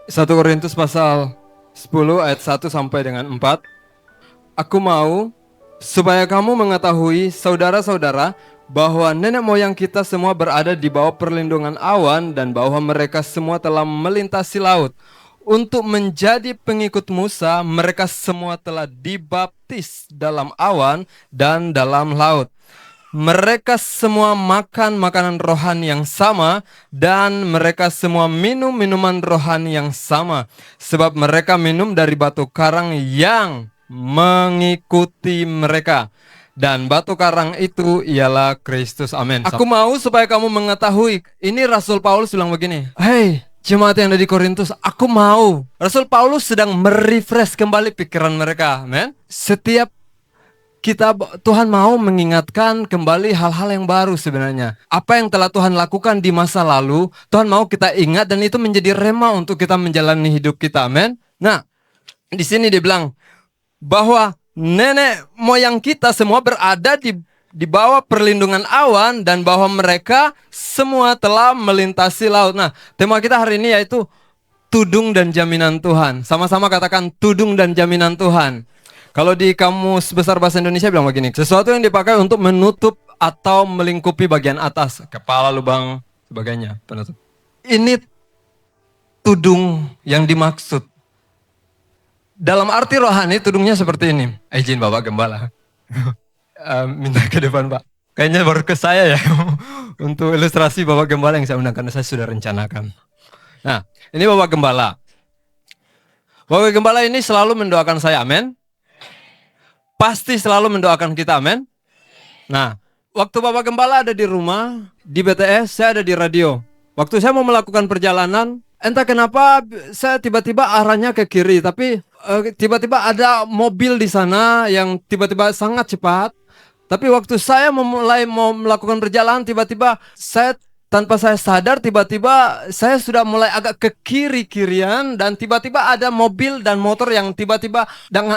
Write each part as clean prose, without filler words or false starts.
1 Korintus pasal 10 ayat 1 sampai dengan 4. Aku mau supaya kamu mengetahui, saudara-saudara, bahwa nenek moyang kita semua berada di bawah perlindungan awan dan bahwa mereka semua telah melintasi laut. Untuk menjadi pengikut Musa, mereka semua telah dibaptis dalam awan dan dalam laut. Mereka semua makan makanan rohani yang sama dan mereka semua minum minuman rohani yang sama, sebab mereka minum dari batu karang yang mengikuti mereka. Dan batu karang itu ialah Kristus. Amin. Aku mau supaya kamu mengetahui. Ini Rasul Paulus bilang begini. Hei jemaat yang ada di Korintus, aku mau. Rasul Paulus sedang merefresh kembali pikiran mereka. Amin. Setiap Tuhan mau mengingatkan kembali hal-hal yang baru sebenarnya. Apa yang telah Tuhan lakukan di masa lalu, Tuhan mau kita ingat dan itu menjadi rema untuk kita menjalani hidup kita. Amin. Nah, di sini dia bilang bahwa nenek moyang kita semua berada di bawah perlindungan awan dan bahwa mereka semua telah melintasi laut. Nah, tema kita hari ini yaitu tudung dan jaminan Tuhan. Sama-sama katakan tudung dan jaminan Tuhan. Kalau di Kamus Besar Bahasa Indonesia bilang begini, sesuatu yang dipakai untuk menutup atau melingkupi bagian atas, kepala, lubang, sebagainya, penutup. Ini tudung yang dimaksud. Dalam arti rohani, tudungnya seperti ini. Izin Bapak Gembala. Minta ke depan Pak. Kayaknya baru ke saya ya. Untuk ilustrasi Bapak Gembala yang saya undang, karena saya sudah rencanakan. Nah, ini Bapak Gembala. Bapak Gembala ini selalu mendoakan saya, amin. Pasti selalu mendoakan kita, amin. Nah, waktu Bapak Gembala ada di rumah, di BTS, saya ada di radio. Waktu saya mau melakukan perjalanan, entah kenapa saya tiba-tiba arahnya ke kiri, tapi tiba-tiba ada mobil di sana yang tiba-tiba sangat cepat. Tapi waktu saya mulai mau melakukan perjalanan, tiba-tiba saya tanpa saya sadar, tiba-tiba saya sudah mulai agak ke kiri-kirian dan tiba-tiba ada mobil dan motor yang tiba-tiba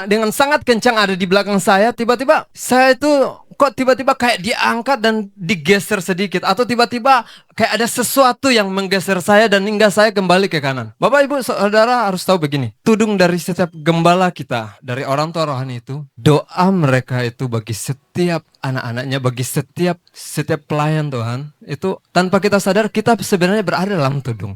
dengan sangat kencang ada di belakang saya. Tiba-tiba saya itu kok tiba-tiba kayak diangkat dan digeser sedikit, atau tiba-tiba kayak ada sesuatu yang menggeser saya dan hingga saya kembali ke kanan. Bapak Ibu Saudara harus tahu begini, tudung dari setiap gembala kita, dari orang tua rohani itu, doa mereka itu bagi setiap anak-anaknya, bagi setiap pelayan Tuhan, itu tanpa kita sadar kita sebenarnya berada dalam tudung.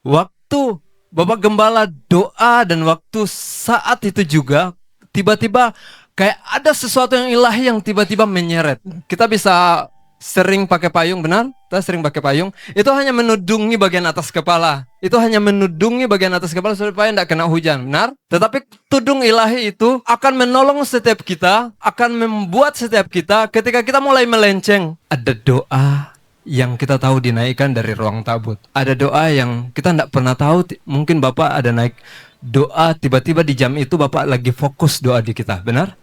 Waktu Bapak Gembala doa dan waktu saat itu juga tiba-tiba kayak ada sesuatu yang ilahi yang tiba-tiba menyeret. Kita bisa sering pakai payung, benar? Kita sering pakai payung. Itu hanya menudungi bagian atas kepala. Itu hanya menudungi bagian atas kepala supaya tidak kena hujan, benar? Tetapi tudung ilahi itu akan menolong setiap kita, akan membuat setiap kita ketika kita mulai melenceng. Ada doa yang kita tahu dinaikkan dari ruang tabut. Ada doa yang kita tidak pernah tahu. Mungkin Bapak ada naik doa, tiba-tiba di jam itu Bapak lagi fokus doa di kita, benar?